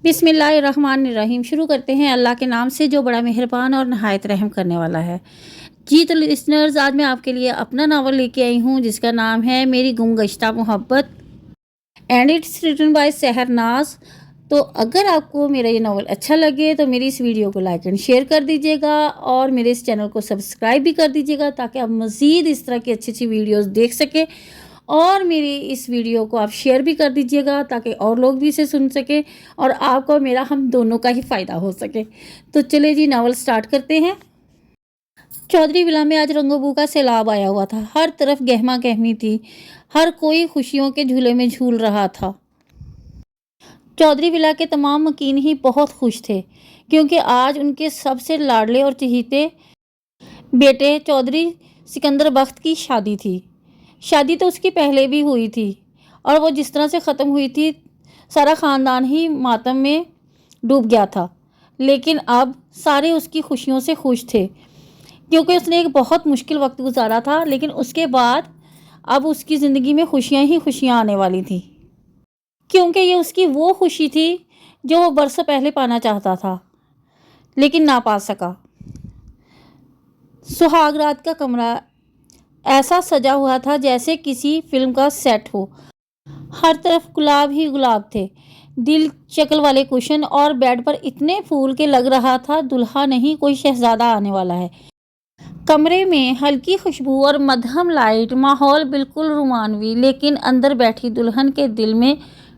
बिस्मिल्लाहिर्रहमानिर्रहीम। शुरू करते हैं अल्लाह के नाम से जो बड़ा मेहरबान और नहायत रहम करने वाला है। जी तो लिसनर्स, आज मैं आपके लिए अपना नावल लेके आई हूँ जिसका नाम है मेरी गुमगश्ता मोहब्बत एंड इट्स रिटन बाय सहर नाज। तो अगर आपको मेरा ये नावल अच्छा लगे तो मेरी इस वीडियो को लाइक एंड शेयर कर दीजिएगा और मेरे इस चैनल को सब्सक्राइब भी कर दीजिएगा ताकि आप मज़ीद इस तरह की अच्छी अच्छी वीडियोस देख सकें। और मेरी इस वीडियो को आप शेयर भी कर दीजिएगा ताकि और लोग भी इसे सुन सकें और आपको मेरा हम दोनों का ही फ़ायदा हो सके। तो चलिए जी, नावल स्टार्ट करते हैं। चौधरी विला में आज रंगोबू का सैलाब आया हुआ था। हर तरफ गहमा गहमी थी, हर कोई खुशियों के झूले में झूल रहा था। चौधरी विला के तमाम मकीन ही बहुत खुश थे क्योंकि आज उनके सबसे लाडले और चहीते बेटे चौधरी सिकंदर बख्त की शादी थी। शादी तो उसकी पहले भी हुई थी और वो जिस तरह से ख़त्म हुई थी सारा ख़ानदान ही मातम में डूब गया था। लेकिन अब सारे उसकी खुशियों से खुश थे क्योंकि उसने एक बहुत मुश्किल वक्त गुजारा था, लेकिन उसके बाद अब उसकी ज़िंदगी में खुशियाँ ही खुशियाँ आने वाली थी क्योंकि ये उसकी वो खुशी थी जो वो बरसों पहले पाना चाहता था लेकिन ना पा सका। सुहाग रात का कमरा ऐसा सजा हुआ था जैसे किसी फिल्म का सेट हो। हर तरफ गुलाब ही गुलाब थे, दिल शक्ल वाले कुशन और बेड पर इतने फूल के लग रहा था दुल्हा नहीं कोई शहजादा आने वाला है। कमरे में हल्की खुशबू और मध्यम लाइट, माहौल बिल्कुल रोमानवी, लेकिन अंदर बैठी दुल्हन के दिल में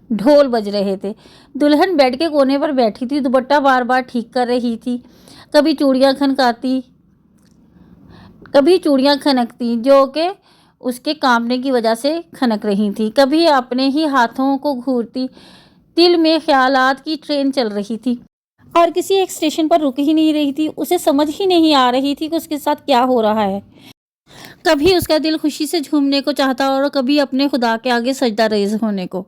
ढोल बज रहे थे। दुल्हन बेड के कोने पर बैठी थी, दुपट्टा बार बार ठीक कर रही थी। कभी चूड़ियाँ खनकती जो कि उसके कांपने की वजह से खनक रही थी, कभी अपने ही हाथों को घूरती। दिल में ख्यालात की ट्रेन चल रही थी और किसी एक स्टेशन पर रुक ही नहीं रही थी। उसे समझ ही नहीं आ रही थी कि उसके साथ क्या हो रहा है। कभी उसका दिल खुशी से झूमने को चाहता और कभी अपने खुदा के आगे सजदा रेज़ होने को।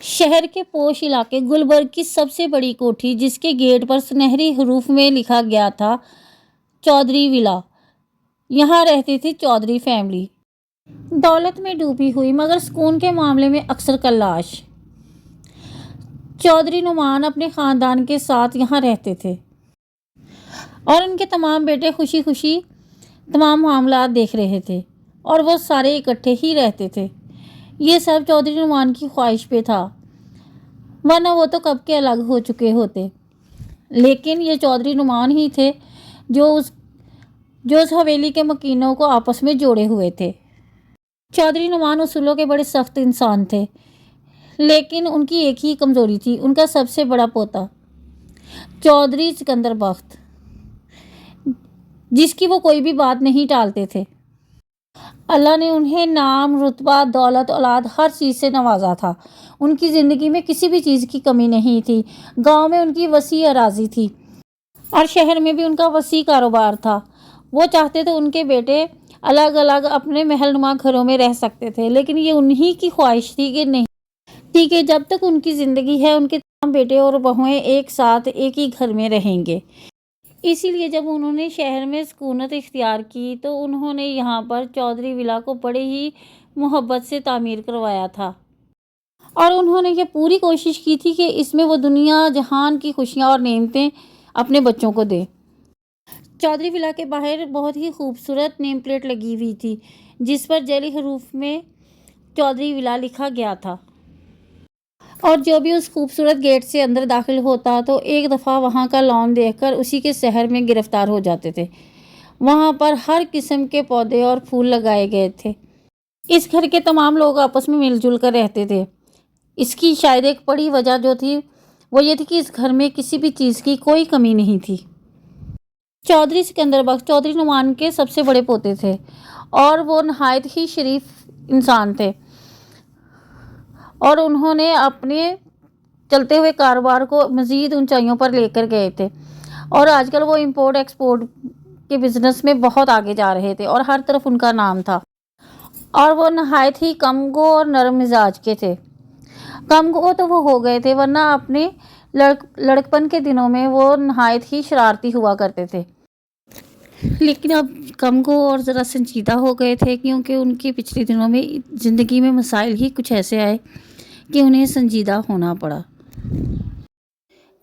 शहर के पोश इलाके गुलबर्ग की सबसे बड़ी कोठी, जिसके गेट पर सुनहरी हरूफ में लिखा गया था चौधरी विला, यहाँ रहती थी चौधरी फैमिली। दौलत में डूबी हुई मगर सुकून के मामले में अक्सर कल्लाश चौधरी नुमान अपने ख़ानदान के साथ यहाँ रहते थे और उनके तमाम बेटे खुशी खुशी तमाम मामला देख रहे थे और वो सारे इकट्ठे ही रहते थे। ये सब चौधरी नुमान की ख्वाहिश पे था, वरना वो तो कब के अलग हो चुके होते। लेकिन ये चौधरी नुमान ही थे जो उस हवेली के मकीनों को आपस में जोड़े हुए थे। चौधरी नुमान उसूलों के बड़े सख्त इंसान थे, लेकिन उनकी एक ही कमज़ोरी थी, उनका सबसे बड़ा पोता चौधरी सिकंदर बख्त, जिसकी वो कोई भी बात नहीं टालते थे। अल्लाह ने उन्हें नाम, रुतबा, दौलत, औलाद हर चीज़ से नवाजा था। उनकी ज़िंदगी में किसी भी चीज़ की कमी नहीं थी। गांव में उनकी वसी अराज़ी थी और शहर में भी उनका वसी कारोबार था। वो चाहते थे उनके बेटे अलग अलग अपने महलनुमा घरों में रह सकते थे, लेकिन ये उन्हीं की ख्वाहिश थी कि नहीं, ठीक है, जब तक उनकी ज़िंदगी है उनके तमाम बेटे और बहुएं एक साथ एक ही घर में रहेंगे। इसीलिए जब उन्होंने शहर में सुकूनत इख्तियार की तो उन्होंने यहाँ पर चौधरी विला को बड़े ही मोहब्बत से तामीर करवाया था और उन्होंने ये पूरी कोशिश की थी कि इसमें वो दुनिया जहान की खुशियाँ और नेमतें अपने बच्चों को दे। चौधरी विला के बाहर बहुत ही खूबसूरत नेम प्लेट लगी हुई थी जिस पर जली हरूफ में चौधरी विला लिखा गया था और जो भी उस खूबसूरत गेट से अंदर दाखिल होता तो एक दफ़ा वहाँ का लॉन देखकर उसी के शहर में गिरफ्तार हो जाते थे। वहाँ पर हर किस्म के पौधे और फूल लगाए गए थे। इस घर के तमाम लोग आपस में मिलजुल कर रहते थे। इसकी शायद एक बड़ी वजह जो थी वो ये थी कि इस घर में किसी भी चीज़ की कोई कमी नहीं थी। चौधरी सिकंदर बख्त चौधरी नुमान के सबसे बड़े पोते थे और वो नहायत ही शरीफ इंसान थे और उन्होंने अपने चलते हुए कारोबार को मज़ीद ऊंचाइयों पर लेकर गए थे और आजकल वो इंपोर्ट एक्सपोर्ट के बिज़नेस में बहुत आगे जा रहे थे और हर तरफ उनका नाम था। और वो नहायत ही कमगो और नरम मिजाज के थे। कमगो तो वो हो गए थे, वरना अपने लड़कपन के दिनों में वो नहायत ही शरारती हुआ करते थे, लेकिन अब कमगो और ज़रा संजीदा हो गए थे क्योंकि उनके पिछले दिनों में ज़िंदगी में मसाइल ही कुछ ऐसे आए कि उन्हें संजीदा होना पड़ा।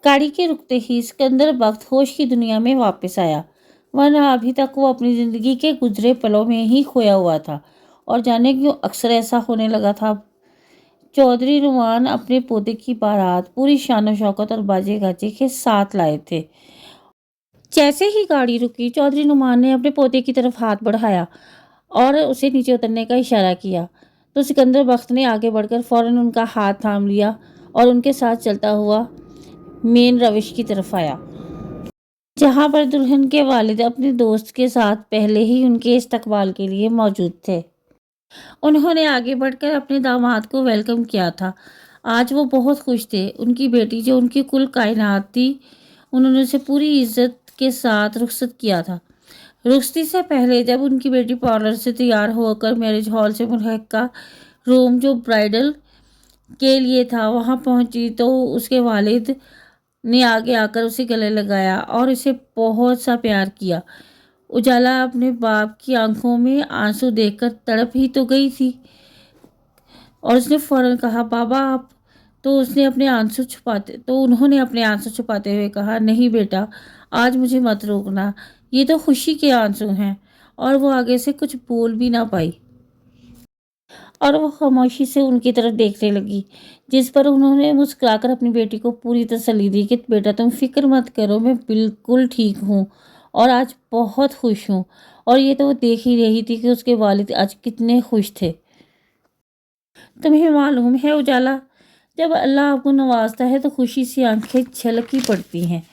गाड़ी के रुकते ही सिकंदर बख्त होश की दुनिया में वापस आया, वरना अभी तक वो अपनी ज़िंदगी के गुजरे पलों में ही खोया हुआ था। और जाने क्यों अक्सर ऐसा होने लगा था। चौधरी नुमान अपने पोते की बारात पूरी शान शौकत और बाजे गाजे के साथ लाए थे। जैसे ही गाड़ी रुकी, चौधरी नुमान ने अपने पोते की तरफ हाथ बढ़ाया और उसे नीचे उतरने का इशारा किया, तो सिकंदर बख्त ने आगे बढ़कर फौरन उनका हाथ थाम लिया और उनके साथ चलता हुआ मेन रविश की तरफ आया, जहां पर दुल्हन के वालिद अपने दोस्त के साथ पहले ही उनके इस्तकबाल के लिए मौजूद थे। उन्होंने आगे बढ़कर अपने दामाद को वेलकम किया था। आज वो बहुत खुश थे। उनकी बेटी, जो उनकी कुल कायनात थी, उन्होंने उसे पूरी इज्जत के साथ रुखसत किया था। रुखसती से पहले जब उनकी बेटी पार्लर से तैयार होकर मैरिज हॉल से मुल्हका रूम जो ब्राइडल के लिए था वहां पहुंची, तो उसके वालिद ने आगे आकर उसे गले लगाया और उसे बहुत सा प्यार किया। उजाला अपने बाप की आंखों में आंसू देखकर तड़प ही तो गई थी और उसने फौरन कहा, बाबा आप। तो उन्होंने अपने आंसू छुपाते हुए कहा, नहीं बेटा, आज मुझे मत रोकना, ये तो खुशी के आंसू हैं। और वो आगे से कुछ बोल भी ना पाई और वो खामोशी से उनकी तरफ देखने लगी, जिस पर उन्होंने मुस्कुराकर अपनी बेटी को पूरी तसल्ली दी कि बेटा तुम फिक्र मत करो, मैं बिल्कुल ठीक हूँ और आज बहुत खुश हूँ। और ये तो वो देख ही रही थी कि उसके वालिद आज कितने खुश थे। तुम्हें मालूम है उजाला, जब अल्लाह आपको नवाजता है तो खुशी से आंखें छलक ही पड़ती हैं।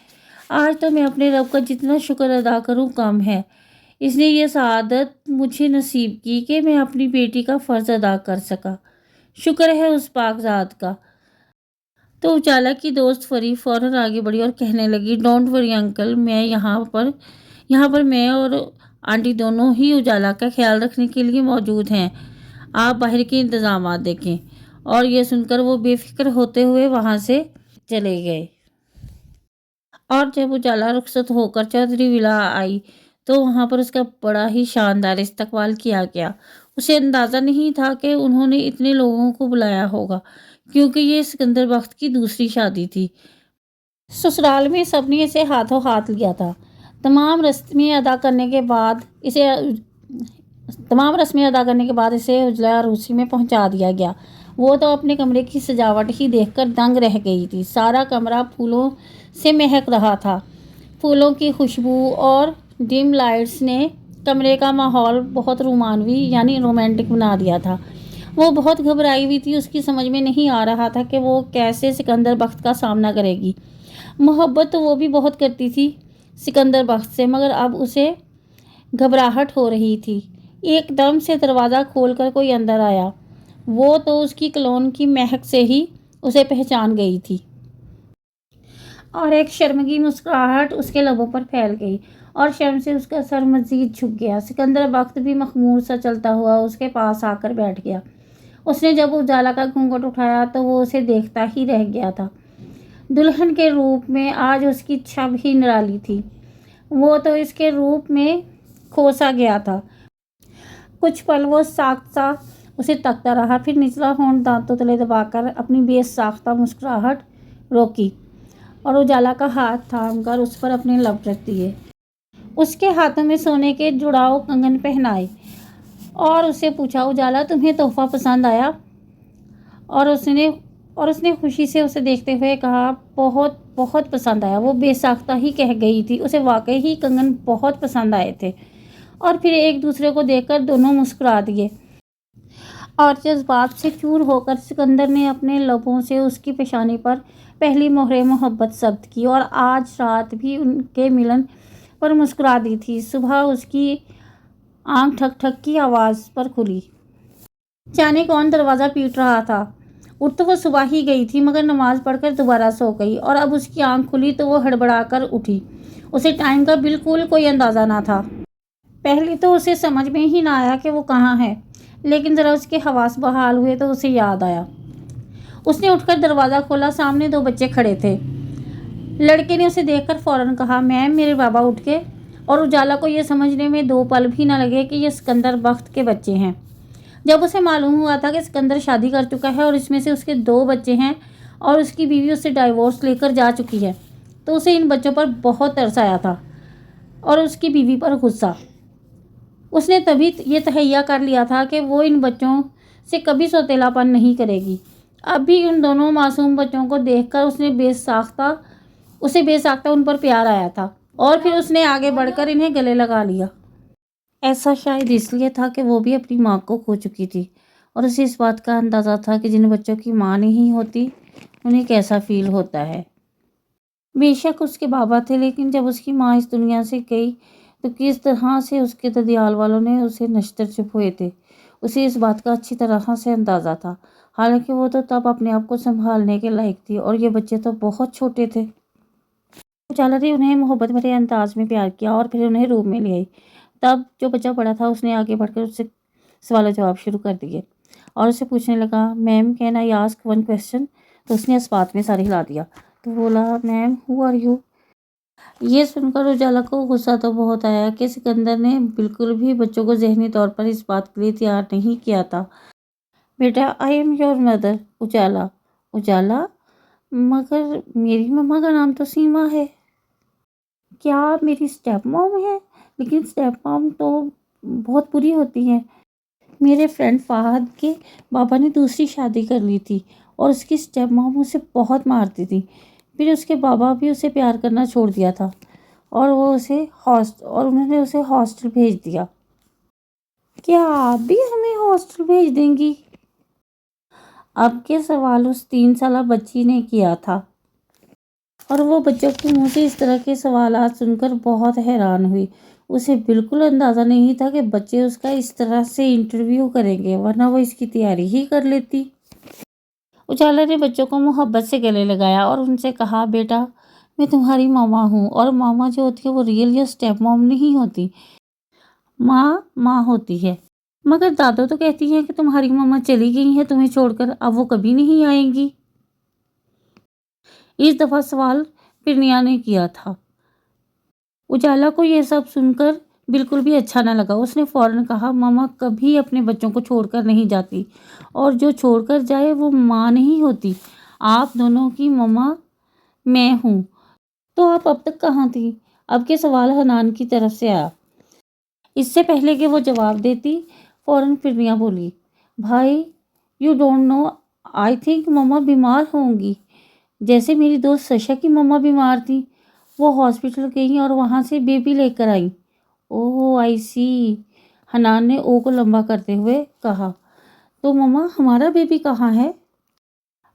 आज तो मैं अपने रब का जितना शुक्र अदा करूँ कम है। इसने ये सआदत मुझे नसीब की कि मैं अपनी बेटी का फ़र्ज़ अदा कर सका। शुक्र है उस पाक ज़ात का। तो उजाला की दोस्त फरी फ़ौरन आगे बढ़ी और कहने लगी, डोंट वरी अंकल, मैं यहाँ पर मैं और आंटी दोनों ही उजाला का ख्याल रखने के लिए मौजूद हैं। आप बाहर के इंतज़ामात देखें। और ये सुनकर वो बेफिक्र होते हुए वहाँ से चले गए। और जब उजाला रुखसत होकर चौधरी विला आई तो वहाँ पर उसका बड़ा ही शानदार इस्तकबाल किया गया। उसे अंदाज़ा नहीं था कि उन्होंने इतने लोगों को बुलाया होगा, क्योंकि ये सिकंदर बख्त की दूसरी शादी थी। ससुराल में सबने इसे हाथों हाथ लिया था। तमाम रस्में अदा करने के बाद इसे उजला रूसी में पहुंचा दिया गया। वो तो अपने कमरे की सजावट ही देखकर दंग रह गई थी। सारा कमरा फूलों से महक रहा था। फूलों की खुशबू और डिम लाइट्स ने कमरे का माहौल बहुत रोमानवी यानी रोमांटिक बना दिया था। वो बहुत घबराई हुई थी। उसकी समझ में नहीं आ रहा था कि वो कैसे सिकंदर बख्त का सामना करेगी। मोहब्बत तो वो भी बहुत करती थी सिकंदर बख्त से, मगर अब उसे घबराहट हो रही थी। एकदम से दरवाज़ा खोलकर कोई अंदर आया। वो तो उसकी कलोन की महक से ही उसे पहचान गई थी और एक शर्मगी मुस्कुराहट उसके लबों पर फैल गई और शर्म से उसका सर मजीद झुक गया। सिकंदर बख्त भी मखमूर सा चलता हुआ उसके पास आकर बैठ गया। उसने जब उजाला का घूंघट उठाया तो वो उसे देखता ही रह गया था। दुल्हन के रूप में आज उसकी छब ही निराली थी। वो तो इसके रूप में खोसा गया था। कुछ पल वो साख्ता उसे तकता रहा, फिर निचला होंठ दांतों तले दबाकर अपनी बेसाख्ता मुस्कुराहट रोकी और उजाला का हाथ थामकर उस पर अपने लब रख दिए। उसके हाथों में सोने के जुड़ाव कंगन पहनाए और उससे पूछा, उजाला तुम्हें तोहफा पसंद आया? और उसने खुशी से उसे देखते हुए कहा, बहुत बहुत पसंद आया। वो बेसाख्ता ही कह गई थी। उसे वाकई ही कंगन बहुत पसंद आए थे। और फिर एक दूसरे को देखकर दोनों मुस्कुरा दिए और जज्बात से चूर होकर सिकंदर ने अपने लबों से उसकी पेशानी पर पहली मोहरे मोहब्बत जब्त की और आज रात भी उनके मिलन पर मुस्कुरा दी थी। सुबह उसकी आंख ठक ठक की आवाज़ पर खुली। जाने कौन दरवाज़ा पीट रहा था। उठ तो वो सुबह ही गई थी, मगर नमाज पढ़कर दोबारा सो गई और अब उसकी आंख खुली तो वो हड़बड़ा कर उठी। उसे टाइम का बिल्कुल कोई अंदाज़ा ना था। पहले तो उसे समझ में ही ना आया कि वो कहाँ है, लेकिन ज़रा उसके हवास बहाल हुए तो उसे याद आया। उसने उठकर दरवाज़ा खोला। सामने 2 बच्चे खड़े थे। लड़के ने उसे देखकर फ़ौरन कहा, मैम मेरे बाबा उठ के। और उजाला को ये समझने में 2 पल भी ना लगे कि ये सिकंदर बख्त के बच्चे हैं। जब उसे मालूम हुआ था कि सिकंदर शादी कर चुका है और इसमें से उसके 2 बच्चे हैं और उसकी बीवी उससे डाइवोर्स लेकर जा चुकी है, تو उसे इन बच्चों पर बहुत तरस आया था और उसकी बीवी पर गुस्सा। उसने तभी ये तहैया कर लिया था कि वो इन बच्चों से कभी सौतेलापन नहीं करेगी। अब भी उन दोनों मासूम बच्चों को देखकर उसे बेसाख्ता उन पर प्यार आया था और फिर उसने आगे बढ़कर इन्हें गले लगा लिया। ऐसा शायद इसलिए था कि वो भी अपनी माँ को खो चुकी थी और उसे इस बात का अंदाज़ा था कि जिन बच्चों की माँ नहीं होती उन्हें कैसा फील होता है। बेशक उसके बाबा थे, लेकिन जब उसकी माँ इस दुनिया से गई तो किस तरह से उसके ददियाल वालों ने उसे नश्तर चुपोए थे, उसे इस बात का अच्छी तरह से अंदाज़ा था। हालांकि वो तो तब अपने आप को संभालने के लायक थी और ये बच्चे तो बहुत छोटे थे। उजाला ने उन्हें मोहब्बत भरे अंदाज में प्यार किया और फिर उन्हें रूम में ले आई। तब जो बच्चा बड़ा था उसने आगे बढ़कर उससे सवाल जवाब शुरू कर दिए और उसे पूछने लगा, ma'am can I ask one question. तो उसने इस बात में सर हिला दिया तो बोला, मैम हु आर यू। ये सुनकर उजाला को गुस्सा तो बहुत आया कि सिकंदर ने बिल्कुल भी बच्चों को जहनी तौर पर इस बात के लिए तैयार नहीं किया था। बेटा आई एम योर मदर उजाला। उजाला, मगर मेरी मम्मा का नाम तो सीमा है। क्या आप मेरी स्टेप मॉम है? लेकिन स्टेप मॉम तो बहुत बुरी होती हैं। मेरे फ्रेंड फहद के पापा ने दूसरी शादी कर ली थी और उसकी स्टेप मॉम उसे बहुत मारती थी। फिर उसके बाबा भी उसे प्यार करना छोड़ दिया था और उन्होंने उसे हॉस्टल भेज दिया। क्या आप भी हमें हॉस्टल भेज देंगी? अब के सवाल उस 3 साला बच्ची ने किया था और वो बच्चों के मुंह से इस तरह के सवालात सुनकर बहुत हैरान हुई। उसे बिल्कुल अंदाज़ा नहीं था कि बच्चे उसका इस तरह से इंटरव्यू करेंगे, वरना वो इसकी तैयारी ही कर लेती। उजाला ने बच्चों को मोहब्बत से गले लगाया और उनसे कहा, बेटा मैं तुम्हारी मामा हूँ और मामा जो होती है वो रियल या स्टेप मॉम नहीं होती। माँ होती है। मगर दादो तो कहती हैं कि तुम्हारी मामा चली गई हैं तुम्हें छोड़कर, अब वो कभी नहीं आएंगी। इस दफ़ा सवाल पिरनिया ने किया था। उजाला को यह सब सुनकर बिल्कुल भी अच्छा न लगा। उसने फ़ौरन कहा, मामा कभी अपने बच्चों को छोड़कर नहीं जाती और जो छोड़कर जाए वो माँ नहीं होती। आप दोनों की मम्मा मैं हूँ। तो आप अब तक कहाँ थी? अब के सवाल हनान की तरफ से आया। इससे पहले कि वो जवाब देती फ़ौरन फिरनिया बोली, भाई you don't know, I think मम्मा बीमार होंगी। जैसे मेरी दोस्त सशा की मम्मा बीमार थी, वो हॉस्पिटल गई और वहाँ से बेबी लेकर आई। ओह आई सी, हनान ने ओ को लंबा करते हुए कहा। तो मम्मा हमारा बेबी कहाँ है?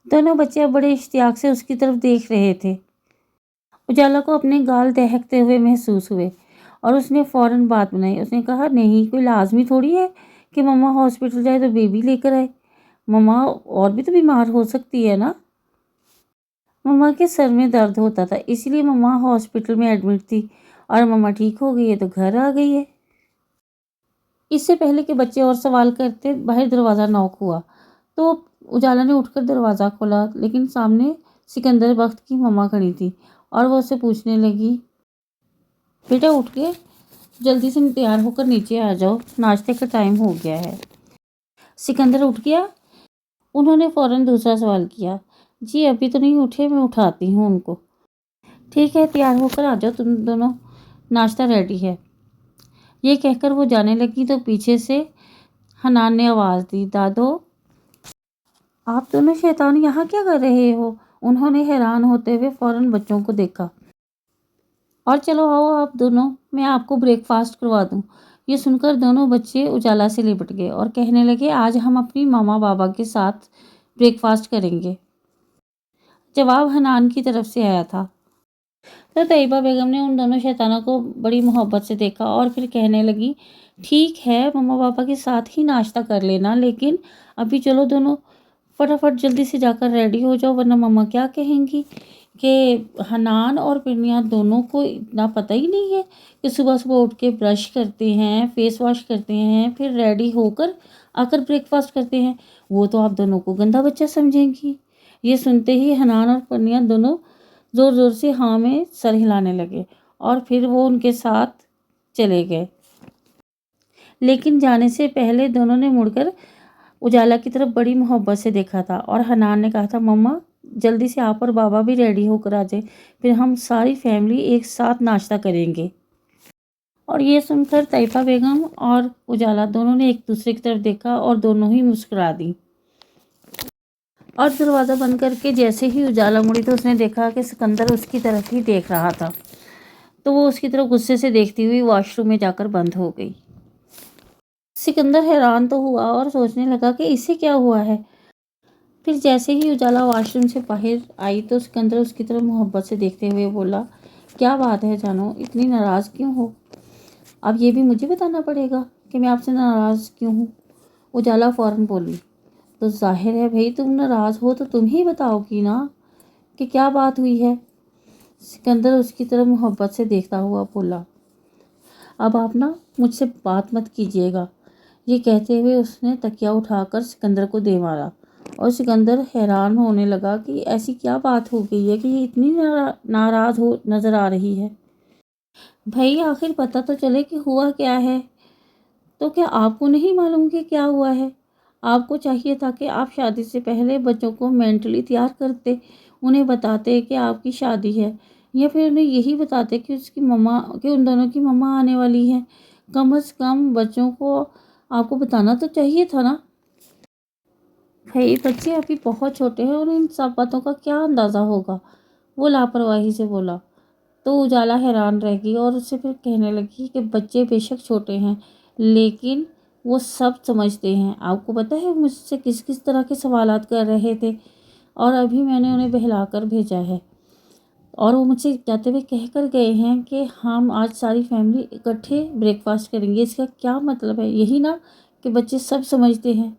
दोनों बच्चे बड़े इश्तियाक से उसकी तरफ देख रहे थे। उजाला को अपने गाल दहकते हुए महसूस हुए और उसने फ़ौरन बात बनाई। उसने कहा, नहीं कोई लाजमी थोड़ी है कि मम्मा हॉस्पिटल जाए तो बेबी लेकर आए। मम्मा और भी तो बीमार हो सकती है ना। मम्मा के सर में दर्द होता था, इसलिए मम्मा हॉस्पिटल में एडमिट थी और मम्मा ठीक हो गई है तो घर आ गई है। इससे पहले कि बच्चे और सवाल करते बाहर दरवाज़ा नॉक हुआ तो उजाला ने उठकर दरवाज़ा खोला, लेकिन सामने सिकंदर बख्त की मम्मा खड़ी थी और वो उससे पूछने लगी, बेटा उठ के जल्दी से तैयार होकर नीचे आ जाओ, नाश्ते का टाइम हो गया है। सिकंदर उठ गया। उन्होंने फ़ौरन दूसरा सवाल किया, जी अभी तो नहीं उठे, मैं उठाती हूँ उनको। ठीक है तैयार होकर आ जाओ तुम दोनों, नाश्ता रेडी है। ये कहकर वो जाने लगी तो पीछे से हनान ने आवाज़ दी, दादो आप दोनों शैतान यहाँ क्या कर रहे हो? उन्होंने हैरान होते हुए फ़ौरन बच्चों को देखा। और चलो आओ आप दोनों, मैं आपको ब्रेकफास्ट करवा दूँ। ये सुनकर दोनों बच्चे उजाला से लिपट गए और कहने लगे, आज हम अपनी मामा बाबा के साथ ब्रेकफास्ट करेंगे। जवाब हनान की तरफ से आया था। तो तैयबा बेगम ने उन दोनों शैतानों को बड़ी मोहब्बत से देखा और फिर कहने लगी, ठीक है मम्मा पापा के साथ ही नाश्ता कर लेना, लेकिन अभी चलो दोनों फटाफट जल्दी से जाकर रेडी हो जाओ, वरना मम्मा क्या कहेंगी कि हनान और पिरनिया दोनों को इतना पता ही नहीं है कि सुबह सुबह उठ के ब्रश करते हैं, फेस वॉश करते हैं, फिर रेडी होकर आकर ब्रेकफास्ट करते हैं। वो तो आप दोनों को गंदा बच्चा समझेंगी। ये सुनते ही हनान और पिरनिया दोनों ज़ोर ज़ोर से हाँ में सर हिलाने लगे और फिर वो उनके साथ चले गए। लेकिन जाने से पहले दोनों ने मुड़कर उजाला की तरफ बड़ी मोहब्बत से देखा था और हनान ने कहा था, मम्मा जल्दी से आप और बाबा भी रेडी होकर आ जाए, फिर हम सारी फैमिली एक साथ नाश्ता करेंगे। और ये सुनकर तैयबा बेगम और उजाला दोनों ने एक दूसरे की तरफ देखा और दोनों ही मुस्कुरा दी। और दरवाज़ा बंद करके जैसे ही उजाला मुड़ी तो उसने देखा कि सिकंदर उसकी तरफ ही देख रहा था। तो वो उसकी तरफ गुस्से से देखती हुई वॉशरूम में जाकर बंद हो गई। सिकंदर हैरान तो हुआ और सोचने लगा कि इसे क्या हुआ है। फिर जैसे ही उजाला वॉशरूम से बाहर आई तो सिकंदर उसकी तरफ मोहब्बत से देखते हुए बोला, क्या बात है जानो, इतनी नाराज़ क्यों हो? अब ये भी मुझे बताना पड़ेगा कि मैं आपसे नाराज़ क्यों हूँ? उजाला फ़ौरन बोली, तो जाहिर है भाई तुम नाराज़ हो तो तुम ही बताओगी ना कि क्या बात हुई है। सिकंदर उसकी तरफ मोहब्बत से देखता हुआ बोला, अब आप ना मुझसे बात मत कीजिएगा। ये कहते हुए उसने तकिया उठाकर सिकंदर को दे मारा और सिकंदर हैरान होने लगा कि ऐसी क्या बात हो गई है कि ये इतनी नाराज़ हो नज़र आ रही है। भाई आखिर पता तो चले कि हुआ क्या है। तो क्या आपको नहीं मालूम कि क्या हुआ है? आपको चाहिए था कि आप शादी से पहले बच्चों को मेंटली तैयार करते, उन्हें बताते कि आपकी शादी है, या फिर उन्हें यही बताते कि उसकी मम्मा कि उन दोनों की मम्मा आने वाली है। कम से कम बच्चों को आपको बताना तो चाहिए था ना। भाई बच्चे अभी बहुत छोटे हैं और इन सब बातों का क्या अंदाज़ा होगा, वो लापरवाही से बोला। तो उजाला हैरान रह गई और उससे फिर कहने लगी कि बच्चे बेशक छोटे हैं लेकिन वो सब समझते हैं। आपको पता है मुझसे किस किस तरह के सवालात कर रहे थे और अभी मैंने उन्हें बहलाकर भेजा है और वो मुझसे जाते हुए कह कर गए हैं कि हम आज सारी फैमिली इकट्ठे ब्रेकफास्ट करेंगे। इसका क्या मतलब है? यही ना कि बच्चे सब समझते हैं।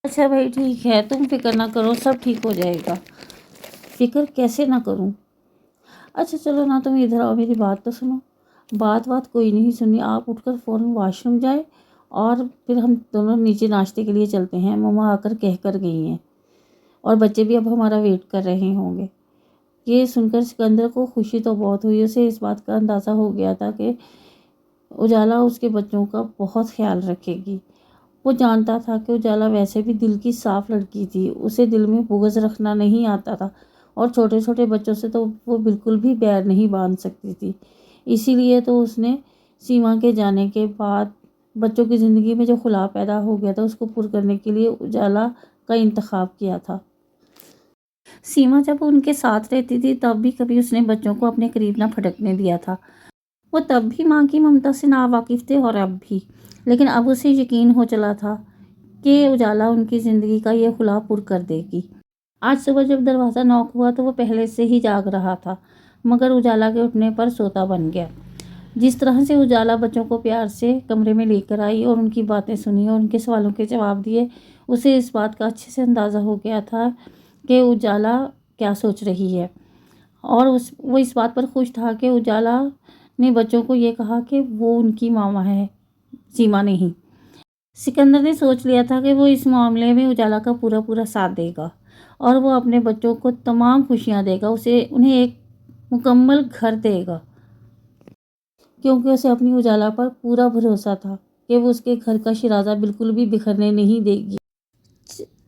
अच्छा भाई ठीक है, तुम फिक्र ना करो, सब ठीक हो जाएगा। फिक्र कैसे ना करूं? अच्छा चलो ना, तुम इधर आओ, मेरी बात तो सुनो। बात कोई नहीं सुनी, आप उठकर फ़ौरन वॉशरूम जाए और फिर हम दोनों नीचे नाश्ते के लिए चलते हैं। मम्मा आकर कह कर गई हैं और बच्चे भी अब हमारा वेट कर रहे होंगे। ये सुनकर सिकंदर को खुशी तो बहुत हुई। उसे इस बात का अंदाज़ा हो गया था कि उजाला उसके बच्चों का बहुत ख्याल रखेगी। वो जानता था कि उजाला वैसे भी दिल की साफ लड़की थी, उसे दिल में बुग़्ज़ रखना नहीं आता था और छोटे छोटे बच्चों से तो वो बिल्कुल भी बैर नहीं बांध सकती थी। इसीलिए तो उसने सीमा के जाने के बाद बच्चों की ज़िंदगी में जो खुला पैदा हो गया था उसको पूरा करने के लिए उजाला का इंतखाब किया था। सीमा जब उनके साथ रहती थी तब भी कभी उसने बच्चों को अपने करीब ना फटकने दिया था। वो तब भी माँ की ममता से नावाकिफ़ थे और अब भी, लेकिन अब उसे यकीन हो चला था कि उजाला उनकी ज़िंदगी का ये खुला पुर कर देगी। आज सुबह जब दरवाज़ा नॉक हुआ तो वो पहले से ही जाग रहा था, मगर उजाला के उठने पर सोता बन गया। जिस तरह से उजाला बच्चों को प्यार से कमरे में लेकर आई और उनकी बातें सुनी और उनके सवालों के जवाब दिए, उसे इस बात का अच्छे से अंदाज़ा हो गया था कि उजाला क्या सोच रही है। और वो इस बात पर खुश था कि उजाला ने बच्चों को ये कहा कि वो उनकी मामा है, सीमा नहीं। सिकंदर ने सोच लिया था कि वो इस मामले में उजाला का पूरा पूरा साथ देगा और वो अपने बच्चों को तमाम खुशियाँ देगा, उन्हें एक मुकम्मल घर देगा, क्योंकि उसे अपनी उजाला पर पूरा भरोसा था कि वो उसके घर का शिराजा बिल्कुल भी बिखरने नहीं देगी।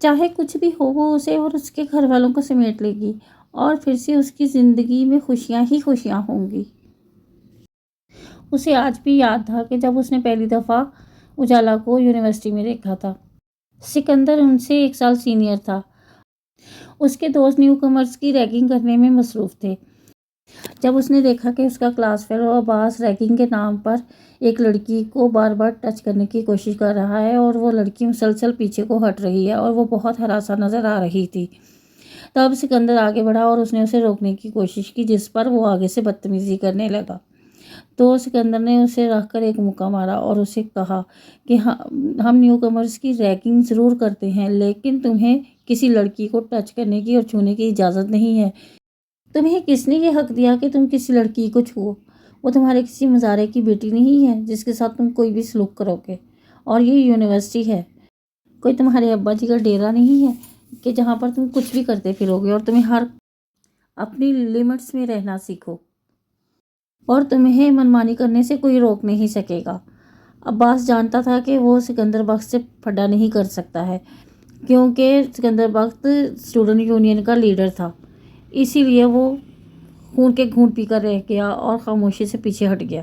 चाहे कुछ भी हो वो उसे और उसके घर वालों को समेट लेगी और फिर से उसकी ज़िंदगी में खुशियाँ ही खुशियाँ होंगी। उसे आज भी याद था कि जब उसने पहली दफ़ा उजाला को यूनिवर्सिटी में देखा था। सिकंदर उनसे 1 साल सीनियर था। उसके दोस्त न्यू कमर्स की रैगिंग करने में मसरूफ़ थे। जब उसने देखा कि उसका क्लास फेलो अब्बास रैगिंग के नाम पर एक लड़की को बार बार टच करने की कोशिश कर रहा है और वो लड़की मुसलसल पीछे को हट रही है और वो बहुत हरासा नज़र आ रही थी, तब सिकंदर आगे बढ़ा और उसने उसे रोकने की कोशिश की, जिस पर वो आगे से बदतमीज़ी करने लगा। तो सिकंदर ने उसे रख कर एक मुक्का मारा और उसे कहा कि हम न्यू कमर्स की रैगिंग ज़रूर करते हैं, लेकिन तुम्हें किसी लड़की को टच करने की और छूने की इजाज़त नहीं है। तुम्हें किसने ये हक दिया कि तुम किसी लड़की को छुओ? वो तुम्हारे किसी मज़ारे की बेटी नहीं है जिसके साथ तुम कोई भी सलूक करोगे। और ये यूनिवर्सिटी है, कोई तुम्हारे अब्बा जी का डेरा नहीं है कि जहाँ पर तुम कुछ भी करते फिरोगे। और तुम्हें हर अपनी लिमिट्स में रहना सीखो और तुम्हें मनमानी करने से कोई रोक नहीं सकेगा। अब्बास जानता था कि वो सिकंदर बख्श से फड्डा नहीं कर सकता है, کیونکہ سکندر بخت اسٹوڈنٹ یونین کا لیڈر تھا، اسی لیے وہ خون کے گھونٹ پی کر رہ گیا اور خاموشی سے پیچھے ہٹ گیا۔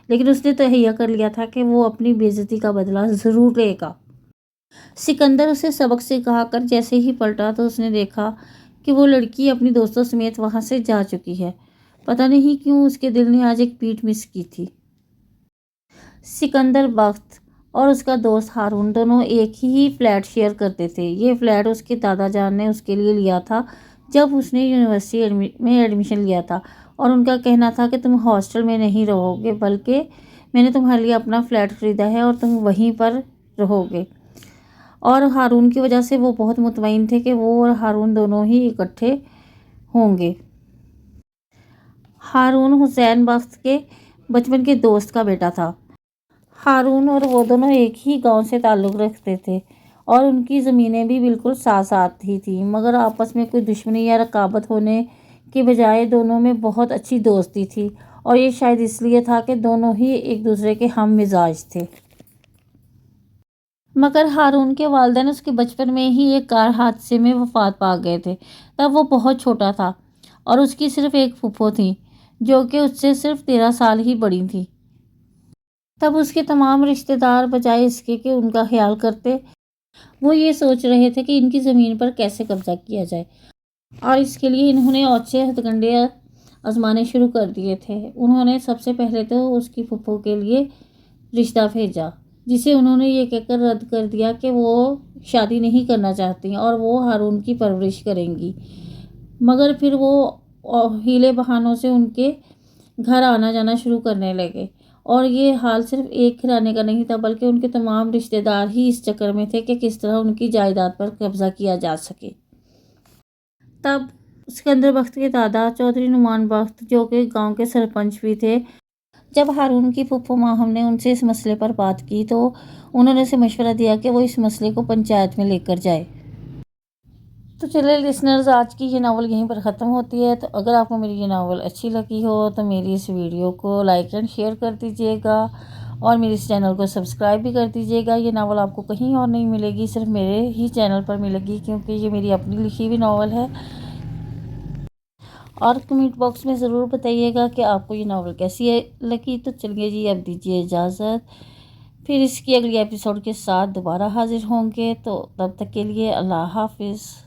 لیکن اس نے تہیہ کر لیا تھا کہ وہ اپنی بے عزتی کا بدلہ ضرور لے گا۔ سکندر اسے سبق سکھا کر جیسے ہی پلٹا تو اس نے دیکھا کہ وہ لڑکی اپنی دوستوں سمیت وہاں سے جا چکی ہے۔ پتہ نہیں کیوں اس کے دل نے آج ایک پیٹ مس کی تھی۔ سکندر بخت اور اس کا دوست ہارون دونوں ایک ہی فلیٹ شیئر کرتے تھے۔ یہ فلیٹ اس کے دادا جان نے اس کے لیے لیا تھا جب اس نے یونیورسٹی میں ایڈمیشن لیا تھا، اور ان کا کہنا تھا کہ تم ہاسٹل میں نہیں رہو گے بلکہ میں نے تمہارے لیے اپنا فلیٹ خریدا ہے اور تم وہیں پر رہو گے۔ اور ہارون کی وجہ سے وہ بہت مطمئن تھے کہ وہ اور ہارون دونوں ہی اکٹھے ہوں گے۔ ہارون حسین بخت کے بچپن کے دوست کا بیٹا تھا۔ ہارون اور وہ دونوں ایک ہی گاؤں سے تعلق رکھتے تھے اور ان کی زمینیں بھی بالکل ساتھ ساتھ ہی تھیں، مگر آپس میں کوئی دشمنی یا رقابت ہونے کے بجائے دونوں میں بہت اچھی دوستی تھی، اور یہ شاید اس لیے تھا کہ دونوں ہی ایک دوسرے کے ہم مزاج تھے۔ مگر ہارون کے والدین اس کے بچپن میں ہی ایک کار حادثے میں وفات پا گئے تھے۔ تب وہ بہت چھوٹا تھا اور اس کی صرف ایک پھپھو تھی جو کہ اس سے صرف 13 سال ہی بڑی تھی۔ تب اس کے تمام رشتہ دار بجائے اس کے کہ ان کا خیال کرتے، وہ یہ سوچ رہے تھے کہ ان کی زمین پر کیسے قبضہ کیا جائے، اور اس کے لیے انہوں نے اوچھے ہتھ کنڈے آزمانے شروع کر دیے تھے۔ انہوں نے سب سے پہلے تو اس کی پھپھو کے لیے رشتہ بھیجا، جسے انہوں نے یہ کہہ کر رد کر دیا کہ وہ شادی نہیں کرنا چاہتی اور وہ ہارون کی پرورش کریں گی۔ مگر پھر وہ ہیلے بہانوں سے ان کے گھر آنا جانا شروع کرنے لگے، اور یہ حال صرف ایک گھرانے کا نہیں تھا بلکہ ان کے تمام رشتہ دار ہی اس چکر میں تھے کہ کس طرح ان کی جائیداد پر قبضہ کیا جا سکے۔ تب سکندر بخت کے دادا چودھری نعمان بخت، جو کہ گاؤں کے سرپنچ بھی تھے، جب ہارون کی پھپھو ماہم نے ان سے اس مسئلے پر بات کی تو انہوں نے اسے مشورہ دیا کہ وہ اس مسئلے کو پنچایت میں لے کر جائے۔ تو چلے لسنرز، آج کی یہ ناول یہیں پر ختم ہوتی ہے۔ تو اگر آپ کو میری یہ ناول اچھی لگی ہو تو میری اس ویڈیو کو لائک اینڈ شیئر کر دیجیے گا، اور میرے اس چینل کو سبسکرائب بھی کر دیجیے گا۔ یہ ناول آپ کو کہیں اور نہیں ملے گی، صرف میرے ہی چینل پر ملے گی، کیونکہ یہ میری اپنی لکھی ہوئی ناول ہے۔ اور کمنٹ باکس میں ضرور بتائیے گا کہ آپ کو یہ ناول کیسی لگی۔ تو چلیے جی، اب دیجیے اجازت، پھر اس کی اگلی ایپیسوڈ کے ساتھ دوبارہ حاضر ہوں گے۔ تو تب تک کے لیے اللہ حافظ۔